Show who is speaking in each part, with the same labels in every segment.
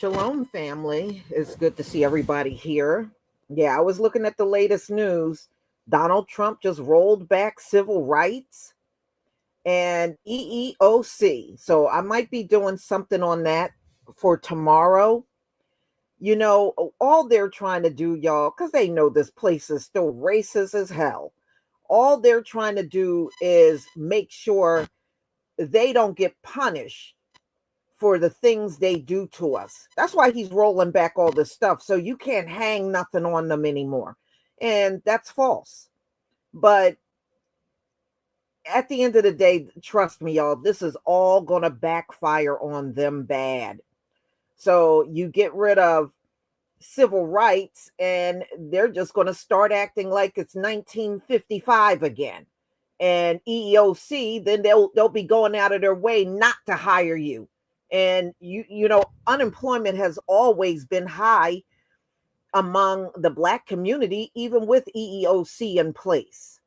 Speaker 1: Shalom, family. It's good to see everybody here. Yeah, I was looking at the latest news. Donald Trump just rolled back civil rights and EEOC. So I might be doing something on that for tomorrow. All they're trying to do, y'all, because they know this place is still racist as hell. All they're trying to do is make sure they don't get punished for the things they do to us. That's why he's rolling back all this stuff. So you can't hang nothing on them anymore. And that's false. But at the end of the day, trust me, y'all, this is all going to backfire on them bad. So you get rid of civil rights and they're just going to start acting like it's 1955 again. And EEOC, then they'll be going out of their way not to hire you. And unemployment has always been high among the Black community, even with EEOC in place.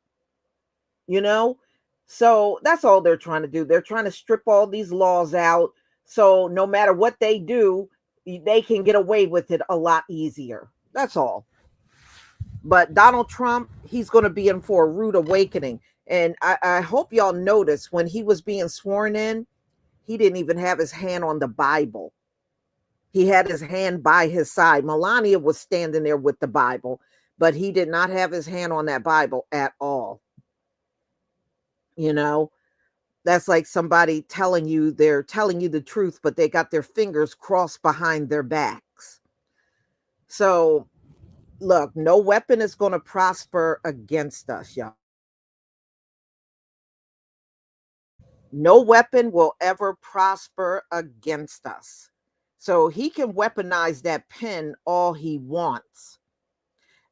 Speaker 1: So that's all they're trying to do. They're trying to strip all these laws out, so no matter what they do, they can get away with it a lot easier. That's all. But Donald Trump, he's going to be in for a rude awakening. And I hope y'all noticed when he was being sworn in, he didn't even have his hand on the Bible. He had his hand by his side. Melania was standing there with the Bible, but he did not have his hand on that Bible at all. That's like somebody telling you they're telling you the truth, but they got their fingers crossed behind their backs. So, look, no weapon is going to prosper against us, y'all. No weapon will ever prosper against us. So he can weaponize that pen all he wants.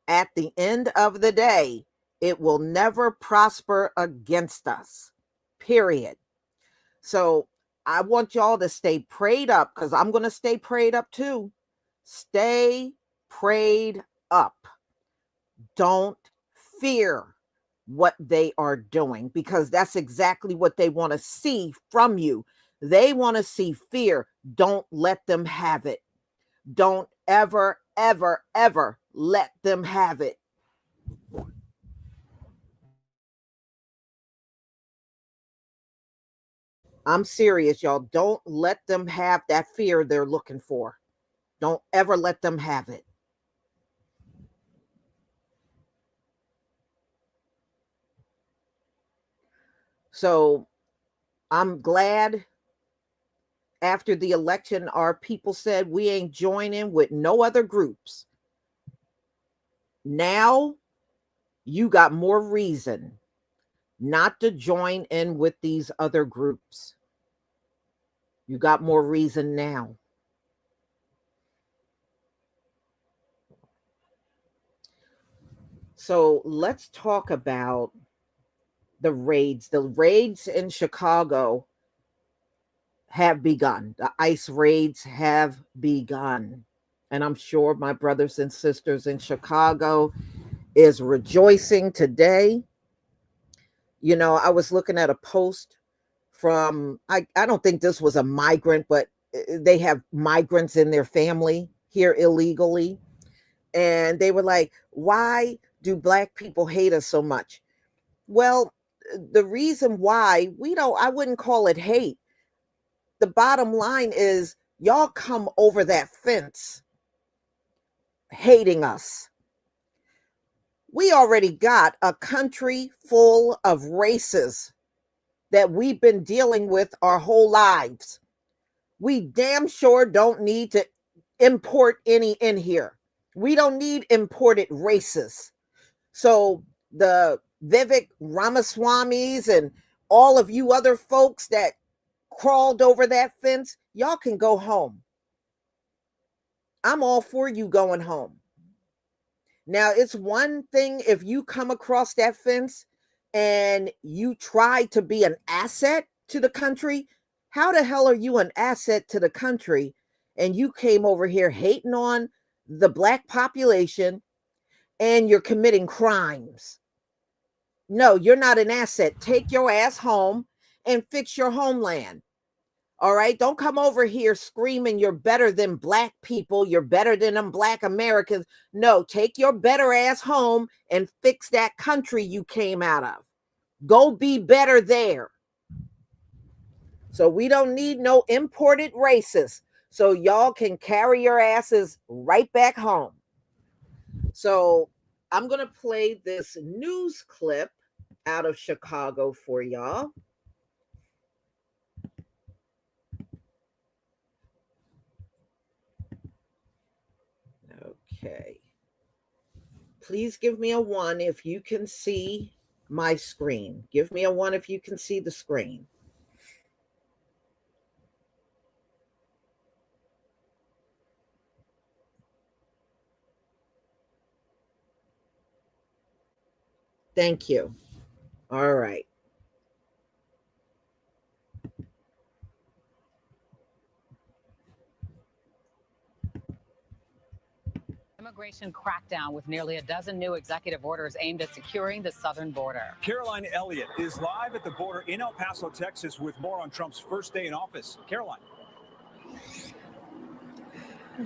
Speaker 1: At the end of the day, it will never prosper against us. Period. So I want y'all to stay prayed up, because I'm going to stay prayed up too. Stay prayed up. Don't fear what they are doing, because that's exactly what they want to see from you. They want to see fear. Don't let them have it. Don't ever, ever, ever let them have it. I'm serious, y'all. Don't let them have that fear they're looking for. Don't ever let them have it. So I'm glad after the election, our people said we ain't joining with no other groups. Now you got more reason not to join in with these other groups. You got more reason now. So let's talk about the raids. The raids in Chicago have begun. The ICE raids have begun. And I'm sure my brothers and sisters in Chicago is rejoicing today. I was looking at a post from, I don't think this was a migrant, but they have migrants in their family here illegally. And they were like, why do Black people hate us so much? Well, the reason why I wouldn't call it hate. The bottom line is y'all come over that fence hating us. We already got a country full of races that we've been dealing with our whole lives. We damn sure don't need to import any in here. We don't need imported races. So the Vivek Ramaswamis and all of you other folks that crawled over that fence, y'all can go home. I'm all for you going home. Now, it's one thing if you come across that fence and you try to be an asset to the country. How the hell are you an asset to the country and you came over here hating on the Black population and you're committing crimes? No, you're not an asset. Take your ass home and fix your homeland. All right. Don't come over here screaming you're better than black people. You're better than them black Americans. No, take your better ass home and fix that country you came out of. Go be better there. So we don't need no imported racists. So y'all can carry your asses right back home. So I'm going to play this news clip out of Chicago for y'all. Okay. Please give me a 1 if you can see my screen. Give me a 1 if you can see the screen. Thank you. All right.
Speaker 2: Immigration crackdown with nearly a dozen new executive orders aimed at securing the southern border.
Speaker 3: Caroline Elliott is live at the border in El Paso, Texas, with more on Trump's first day in office. Caroline.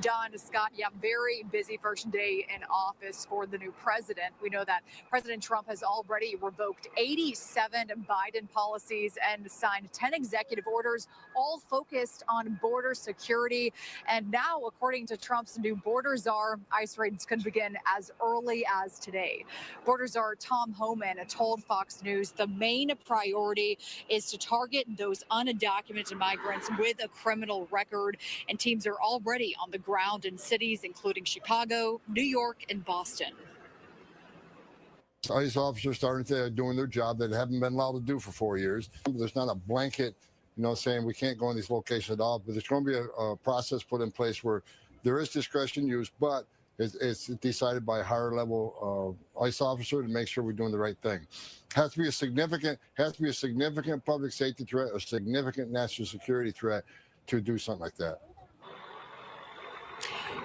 Speaker 4: Don, Scott, yeah, very busy first day in office for the new president. We know that President Trump has already revoked 87 Biden policies and signed 10 executive orders, all focused on border security. And now, according to Trump's new border czar, ICE raids could begin as early as today. Border czar Tom Homan told Fox News the main priority is to target those undocumented migrants with a criminal record, and teams are already on the ground in cities including Chicago, New York, and Boston.
Speaker 5: ICE officers started doing their job that haven't been allowed to do for 4 years. There's not a blanket, saying we can't go in these locations at all, but there's going to be a process put in place where there is discretion used, but it's decided by a higher level ICE officer to make sure we're doing the right thing. Has to be a significant public safety threat, a significant national security threat to do something like that.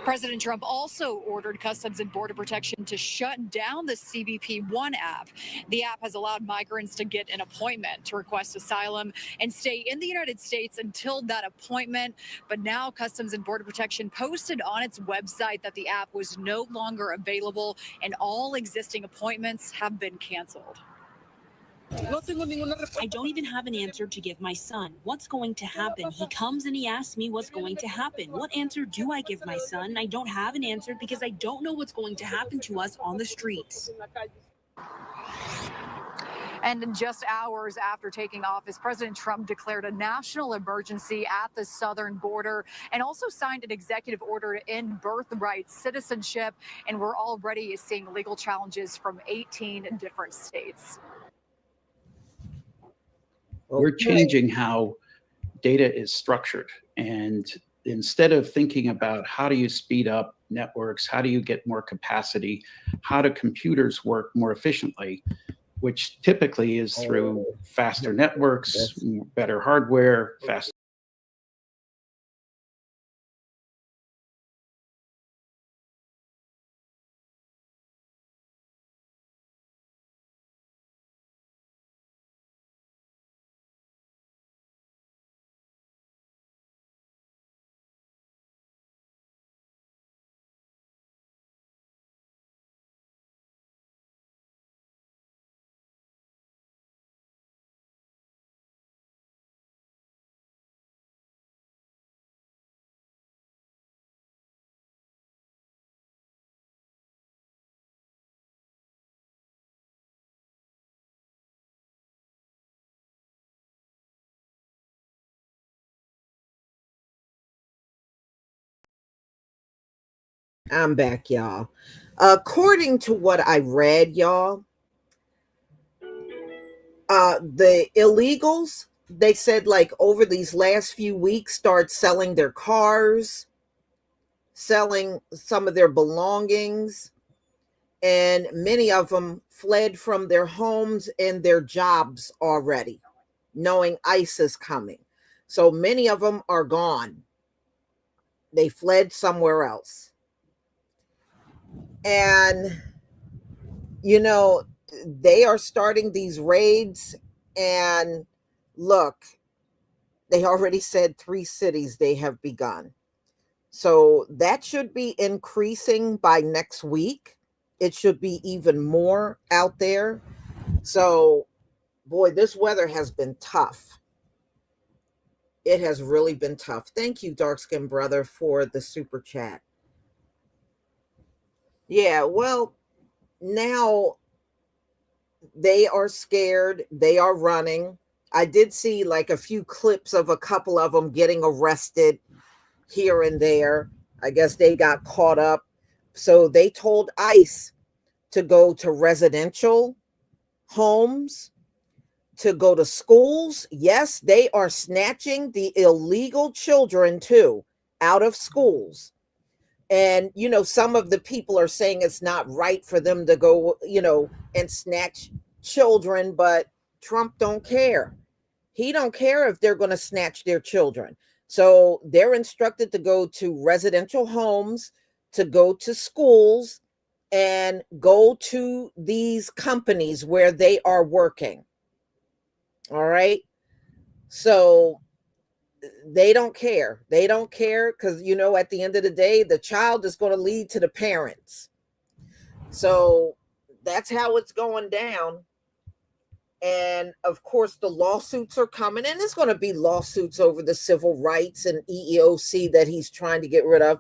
Speaker 4: President Trump also ordered Customs and Border Protection to shut down the CBP One app. The app has allowed migrants to get an appointment to request asylum and stay in the United States until that appointment. But now Customs and Border Protection posted on its website that the app was no longer available and all existing appointments have been canceled.
Speaker 6: I don't even have an answer to give my son. What's going to happen? He comes and he asks me what's going to happen. What answer do I give my son? I don't have an answer because I don't know what's going to happen to us on the streets.
Speaker 4: And just hours after taking office, President Trump declared a national emergency at the southern border and also signed an executive order to end birthright citizenship. And we're already seeing legal challenges from 18 different states.
Speaker 7: We're changing how data is structured. And instead of thinking about how do you speed up networks, how do you get more capacity, how do computers work more efficiently, which typically is through faster networks, better hardware, faster.
Speaker 1: I'm back, y'all. According to what I read, y'all, the illegals, they said like over these last few weeks start selling their cars, selling some of their belongings, and many of them fled from their homes and their jobs already, knowing ICE is coming. So many of them are gone. They fled somewhere else. And, they are starting these raids. And look, They already said 3 cities they have begun. So that should be increasing by next week. It should be even more out there. So, boy, this weather has been tough. It has really been tough. Thank you, dark skinned brother, for the super chat. Yeah, well, now they are scared. They are running. I did see like a few clips of a couple of them getting arrested here and there. I guess they got caught up. So they told ICE to go to residential homes, to go to schools. Yes, they are snatching the illegal children too out of schools. And, some of the people are saying it's not right for them to go, and snatch children, but Trump don't care. He don't care if they're going to snatch their children. So they're instructed to go to residential homes, to go to schools, and go to these companies where they are working. All right. So they don't care. They don't care because, at the end of the day, the child is going to lead to the parents. So that's how it's going down. And of course, the lawsuits are coming, and there's going to be lawsuits over the civil rights and EEOC that he's trying to get rid of.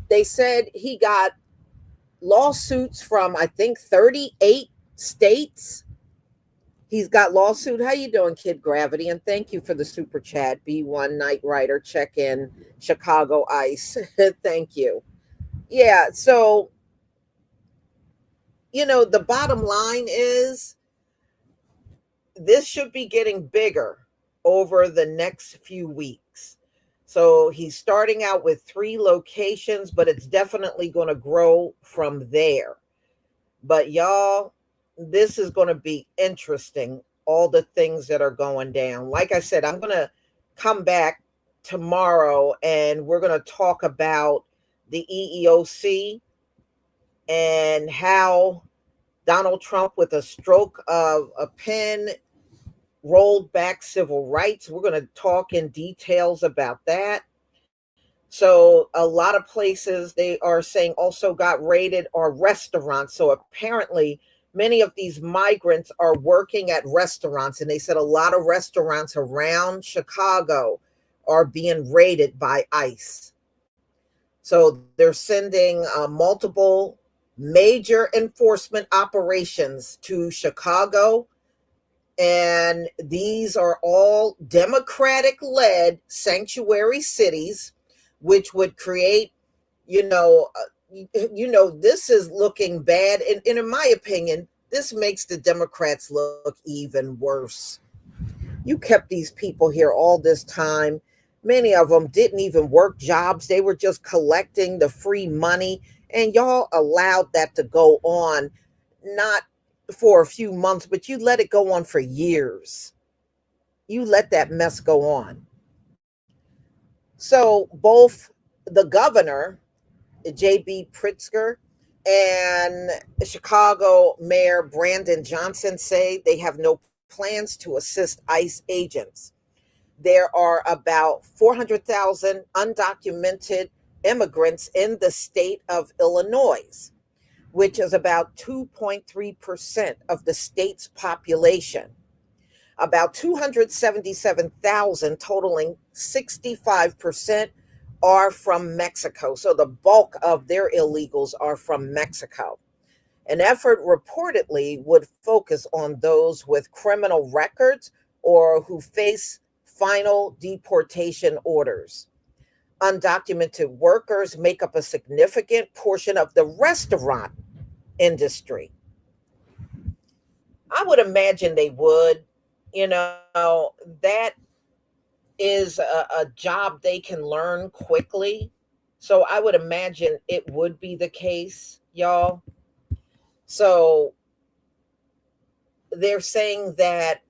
Speaker 1: They said he got lawsuits from, I think, 38 states. He's got lawsuit. How you doing, Kid Gravity? And thank you for the super chat. B1 Night Rider, check in, Chicago Ice. Thank you. Yeah, so, the bottom line is this should be getting bigger over the next few weeks. So he's starting out with 3 locations, but it's definitely going to grow from there. But y'all, this is going to be interesting, all the things that are going down. Like I said, I'm going to come back tomorrow and we're going to talk about the EEOC and how Donald Trump, with a stroke of a pen, rolled back civil rights. We're going to talk in details about that. So a lot of places they are saying also got raided are restaurants. So apparently many of these migrants are working at restaurants. And they said a lot of restaurants around Chicago are being raided by ICE. So they're sending multiple major enforcement operations to Chicago. And these are all Democratic led sanctuary cities, which would create, this is looking bad. And in my opinion, this makes the Democrats look even worse. You kept these people here all this time. Many of them didn't even work jobs. They were just collecting the free money. And y'all allowed that to go on, not for a few months, but you let it go on for years. You let that mess go on. So both the governor, J.B. Pritzker, and Chicago Mayor Brandon Johnson say they have no plans to assist ICE agents. There are about 400,000 undocumented immigrants in the state of Illinois, which is about 2.3% of the state's population. About 277,000, totaling 65%, are from Mexico. So the bulk of their illegals are from Mexico. An effort reportedly would focus on those with criminal records or who face final deportation orders. Undocumented workers make up a significant portion of the restaurant industry. I would imagine they would. That is a job they can learn quickly. So I would imagine it would be the case, y'all. So they're saying that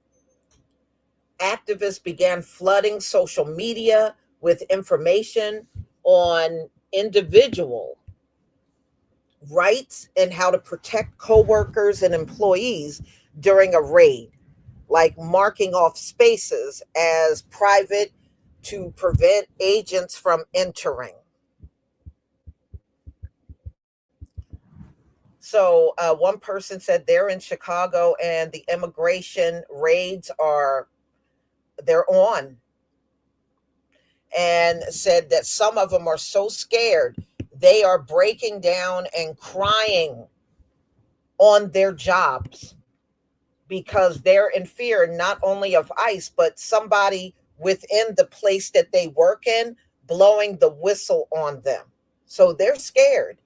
Speaker 1: activists began flooding social media with information on individual rights and how to protect coworkers and employees during a raid. like marking off spaces as private to prevent agents from entering. So one person said they're in Chicago and the immigration raids they're on, and said that some of them are so scared they are breaking down and crying on their jobs because they're in fear not only of ICE, but somebody within the place that they work in blowing the whistle on them. So they're scared.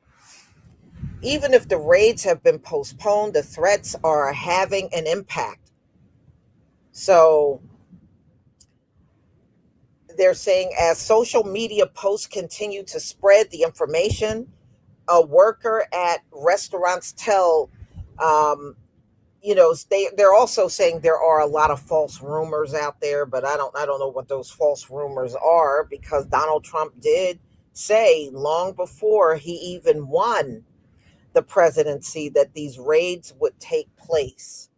Speaker 1: Even if the raids have been postponed, the threats are having an impact. So they're saying as social media posts continue to spread the information, a worker at restaurants tell they're also saying there are a lot of false rumors out there, but I don't know what those false rumors are, because Donald Trump did say long before he even won the presidency that these raids would take place.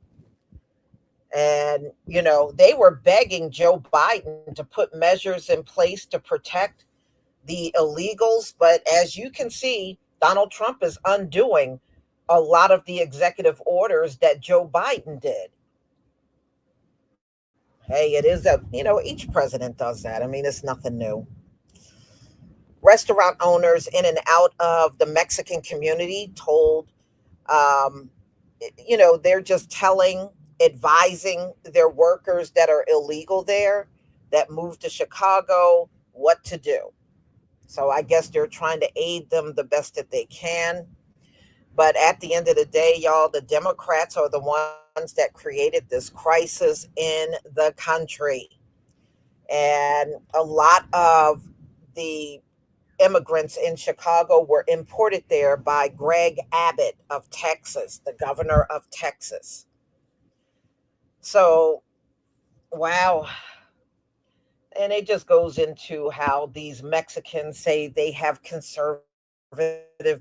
Speaker 1: And they were begging Joe Biden to put measures in place to protect the illegals, but as you can see, Donald Trump is undoing a lot of the executive orders that Joe Biden did. Hey, it is each president does that. I mean, it's nothing new. Restaurant owners in and out of the Mexican community told, um, they're just advising their workers that are illegal there, that move to Chicago, what to do. So I guess they're trying to aid them the best that they can. But at the end of the day, y'all, the Democrats are the ones that created this crisis in the country. And a lot of the immigrants in Chicago were imported there by Greg Abbott of Texas, the governor of Texas. So, wow. And it just goes into how these Mexicans say they have conservative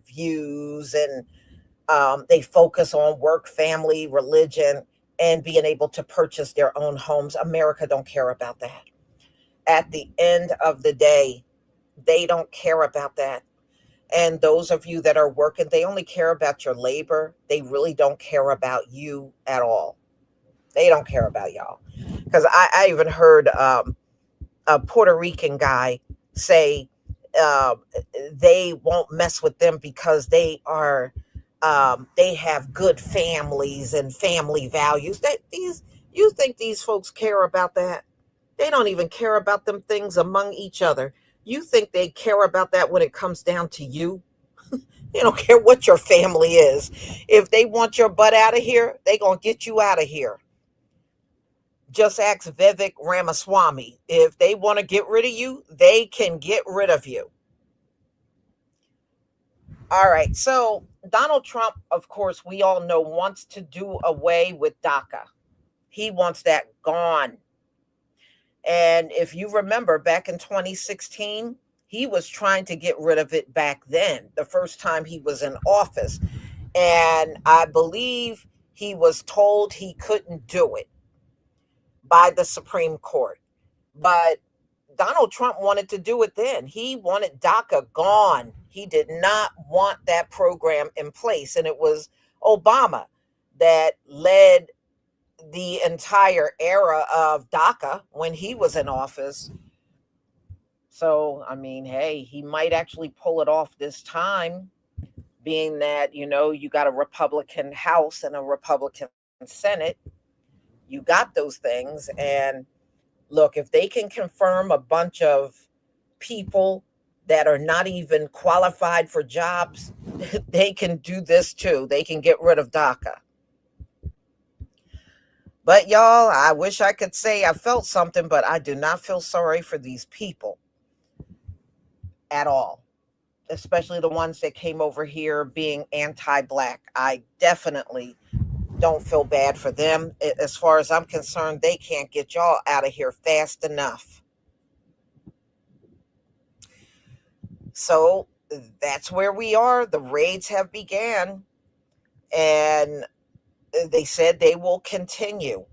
Speaker 1: views, and they focus on work, family, religion, and being able to purchase their own homes. America don't care about that. At the end of the day, they don't care about that. And those of you that are working, they only care about your labor. They really don't care about you at all. They don't care about y'all. Because I even heard a Puerto Rican guy say uh, they won't mess with them because they have good families and family values. You think these folks care about that? They don't even care about them things among each other. You think they care about that when it comes down to you? They don't care what your family is. If they want your butt out of here, they gonna get you out of here. Just ask Vivek Ramaswamy. If they want to get rid of you, they can get rid of you. All right. So Donald Trump, of course, we all know, wants to do away with DACA. He wants that gone. And if you remember back in 2016, he was trying to get rid of it back then, the first time he was in office. And I believe he was told he couldn't do it by the Supreme Court. But Donald Trump wanted to do it then. He wanted DACA gone. He did not want that program in place. And it was Obama that led the entire era of DACA when he was in office. So, I mean, hey, he might actually pull it off this time, being that, you got a Republican House and a Republican Senate. You got those things. And look, if they can confirm a bunch of people that are not even qualified for jobs, they can do this too. They can get rid of DACA. But y'all, I wish I could say I felt something, but I do not feel sorry for these people at all, especially the ones that came over here being anti-Black. I definitely don't feel bad for them. As far as I'm concerned, they can't get y'all out of here fast enough. So that's where we are. The raids have began, and they said they will continue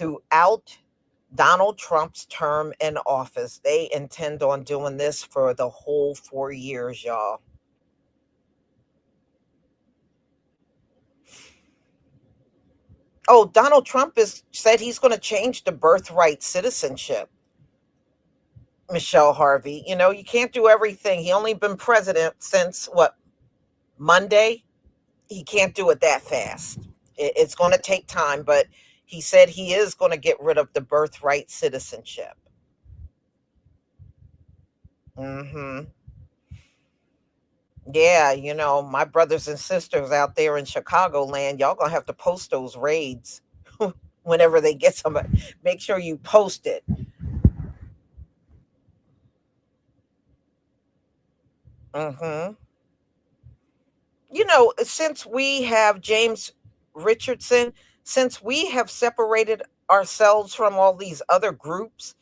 Speaker 1: throughout Donald Trump's term in office. They intend on doing this for the whole 4 years, y'all. Oh, Donald Trump has said he's going to change the birthright citizenship. Michelle Harvey, you can't do everything. He only been president since what, Monday? He can't do it that fast. It's going to take time, but he said he is going to get rid of the birthright citizenship. Mm-hmm. Yeah, my brothers and sisters out there in Chicagoland, y'all gonna have to post those raids whenever they get somebody. Make sure you post it. Mm-hmm. Since we have James Richardson, since we have separated ourselves from all these other groups,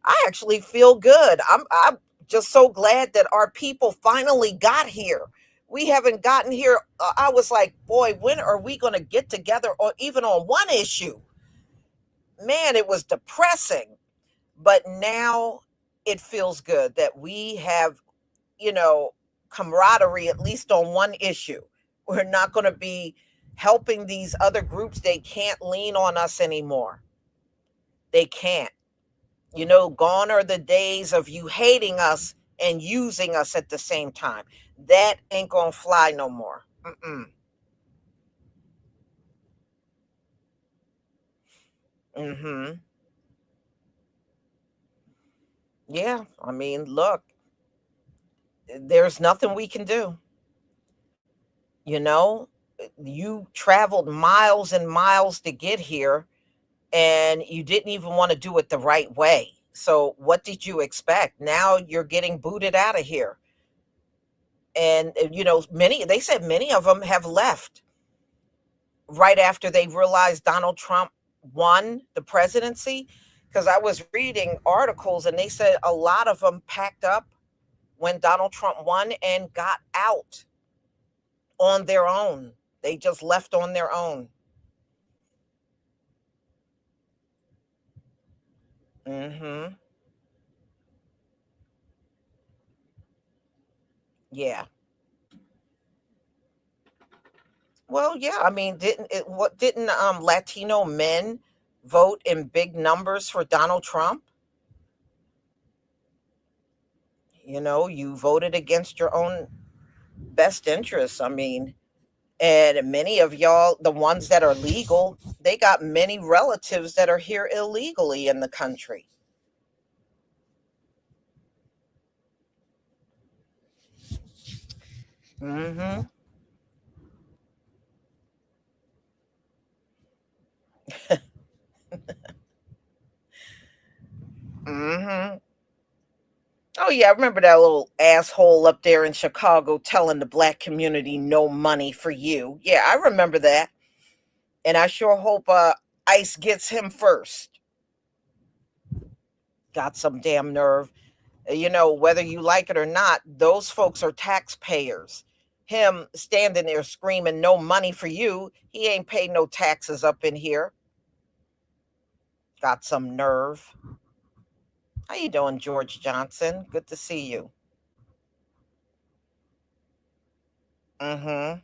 Speaker 1: I actually feel good. I'm just so glad that our people finally got here. We haven't gotten here. I was like, boy, when are we going to get together or even on one issue? Man, it was depressing. But now it feels good that we have, you know, camaraderie, at least on one issue. We're not going to be helping these other groups. They can't lean on us anymore. They can't. Gone are the days of you hating us and using us at the same time. That ain't going to fly no more. Mm-mm. Mm-hmm. Yeah. I mean, look, there's nothing we can do. You know, you traveled miles and miles to get here and you didn't even want to do it the right way. So what did you expect? Now you're getting booted out of here. And they said many of them have left right after they realized Donald Trump won the presidency, because I was reading articles and they said a lot of them packed up when Donald Trump won and got out on their own. They just left on their own. Mhm. Yeah. Well, yeah, I mean, didn't Latino men vote in big numbers for Donald Trump? You voted against your own best interests. I mean, and many of y'all, the ones that are legal, they got many relatives that are here illegally in the country. Mhm. Mhm. Oh yeah, I remember that little asshole up there in Chicago telling the black community no money for you. Yeah, I remember that. And I sure hope ICE gets him first. Got some damn nerve. Whether you like it or not, those folks are taxpayers. Him standing there screaming no money for you, he ain't paid no taxes up in here. Got some nerve. How you doing, George Johnson? Good to see you. Mm-hmm.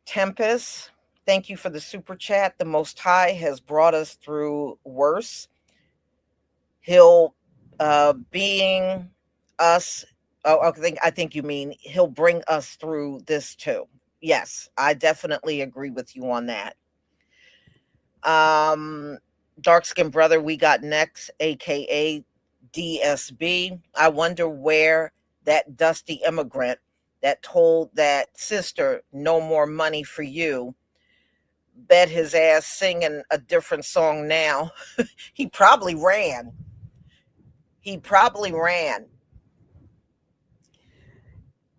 Speaker 1: Tempest, thank you for the super chat. The Most High has brought us through worse. He'll being us. Oh, I think you mean he'll bring us through this too. Yes, I definitely agree with you on that. Um, Dark Skin Brother, we got next, aka DSB. I wonder where that dusty immigrant that told that sister no more money for you, bet his ass singing a different song now. He probably ran. He probably ran.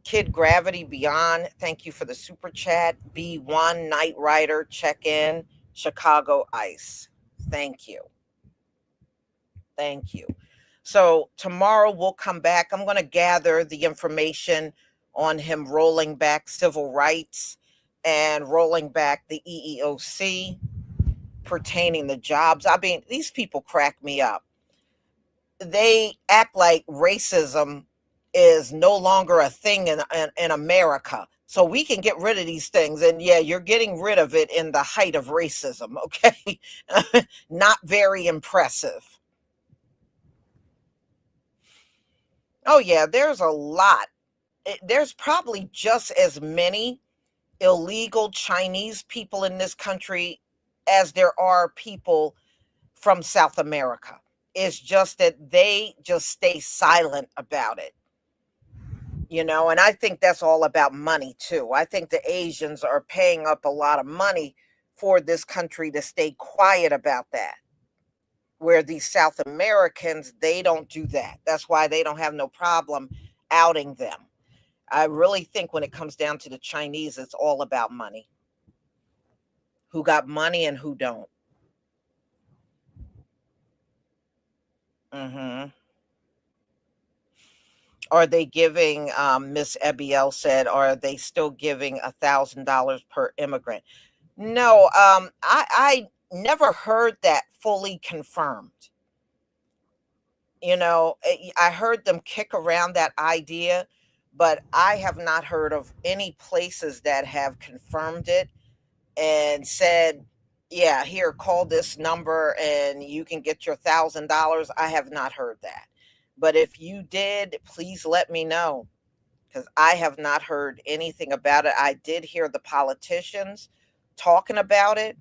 Speaker 1: Kid Gravity Beyond, thank you for the super chat. B1 Night Rider, check in. Chicago Ice, thank you. Thank you. So tomorrow we'll come back. I'm going to gather the information on him rolling back civil rights. and rolling back the EEOC pertaining to jobs. I mean, these people crack me up. They act like racism is no longer a thing in America. So we can get rid of these things. And yeah, you're getting rid of it in the height of racism, okay? Not very impressive. Oh, yeah, there's a lot. There's probably just as many illegal Chinese people in this country as there are people from South America. It's just that they just stay silent about it. And I think that's all about money too. I think the Asians are paying up a lot of money for this country to stay quiet about that. Where these South Americans, they don't do that. That's why they don't have no problem outing them. I really think when it comes down to the Chinese, it's all about money. Who got money and who don't. Mm-hmm. Are they giving, Miss Ebiel said, are they still giving $1,000 per immigrant? No, I never heard that fully confirmed. I heard them kick around that idea, but I have not heard of any places that have confirmed it and said, yeah, here, call this number and you can get your $1,000. I have not heard that. But if you did, please let me know, because I have not heard anything about it. I did hear the politicians talking about it.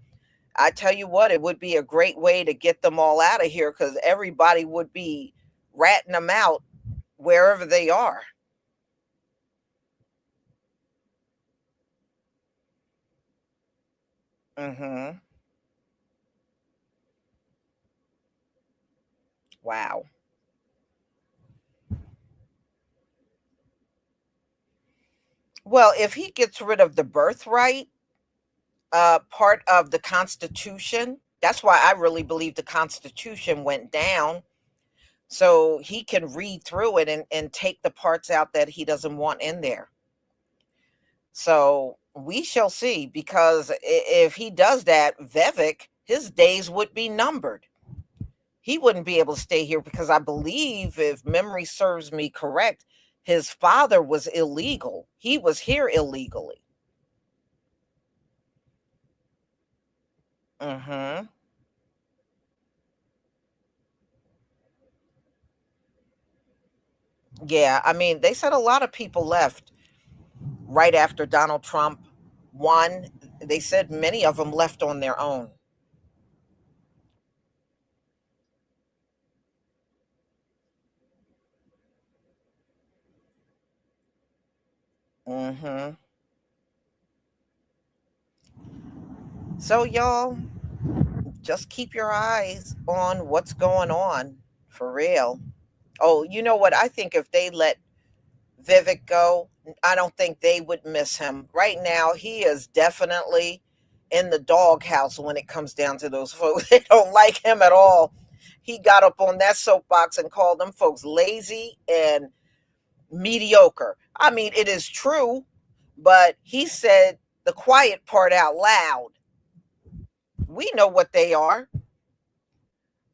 Speaker 1: I tell you what, it would be a great way to get them all out of here, because everybody would be ratting them out wherever they are. Mm-hmm. Wow. Well, if he gets rid of the birthright, part of the Constitution, that's why I really believe the Constitution went down. So he can read through it and take the parts out that he doesn't want in there. So we shall see, because if he does that, Vivek, his days would be numbered. He wouldn't be able to stay here, because I believe, if memory serves me correct, his father was illegal. He was here illegally. Mm-hmm. Yeah, I mean, they said a lot of people left right after Donald Trump won. They said many of them left on their own. Mm-hmm. So, y'all, just keep your eyes on what's going on, for real. Oh, you know what? I think if they let Vivek go, I don't think they would miss him. Right now, he is definitely in the doghouse when it comes down to those folks. They don't like him at all. He got up on that soapbox and called them folks lazy and mediocre. I mean, it is true, but he said the quiet part out loud. We know what they are.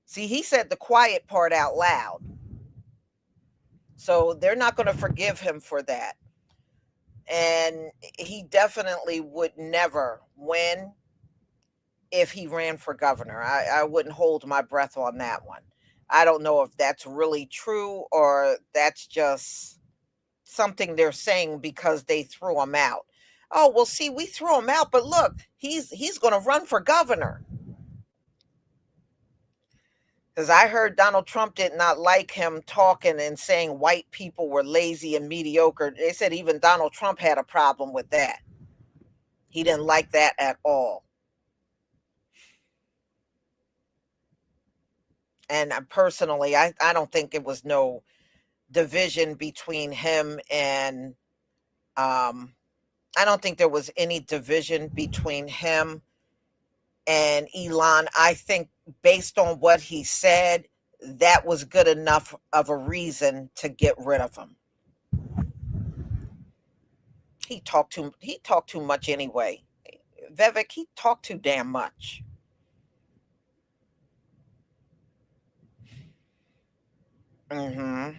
Speaker 1: See, he said the quiet part out loud. So they're not going to forgive him for that. And he definitely would never win if he ran for governor. I wouldn't hold my breath on that one. I don't know if that's really true, or that's just something they're saying because they threw him out. Oh, well, see, we threw him out, but look, he's going to run for governor. Because I heard Donald Trump did not like him talking and saying white people were lazy and mediocre. They said even Donald Trump had a problem with that. He didn't like that at all. And personally, I don't think it was no division between him and, I don't think there was any division between him and Elon. I think, based on what he said, that was good enough of a reason to get rid of him. He talked too much anyway. Vivek, he talked too damn much. Mm-hmm.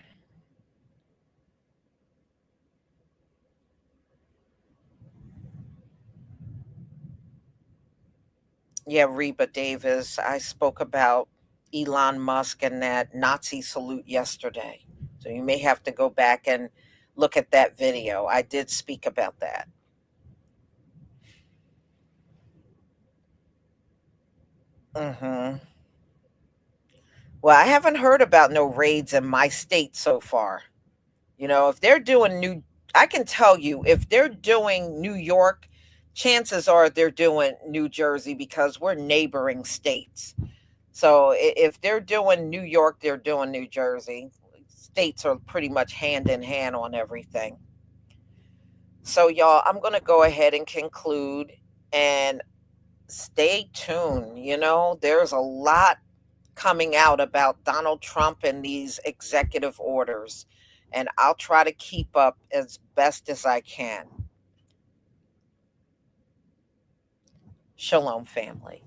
Speaker 1: Yeah, Reba Davis. I spoke about Elon Musk and that Nazi salute yesterday. So you may have to go back and look at that video. I did speak about that. Mm-hmm. Well, I haven't heard about no raids in my state so far. If they're doing I can tell you, if they're doing New York, chances are they're doing New Jersey because we're neighboring states. So if they're doing New York, they're doing New Jersey. States are pretty much hand in hand on everything. So, y'all, I'm going to go ahead and conclude and stay tuned. There's a lot coming out about Donald Trump and these executive orders, and I'll try to keep up as best as I can. Shalom, family.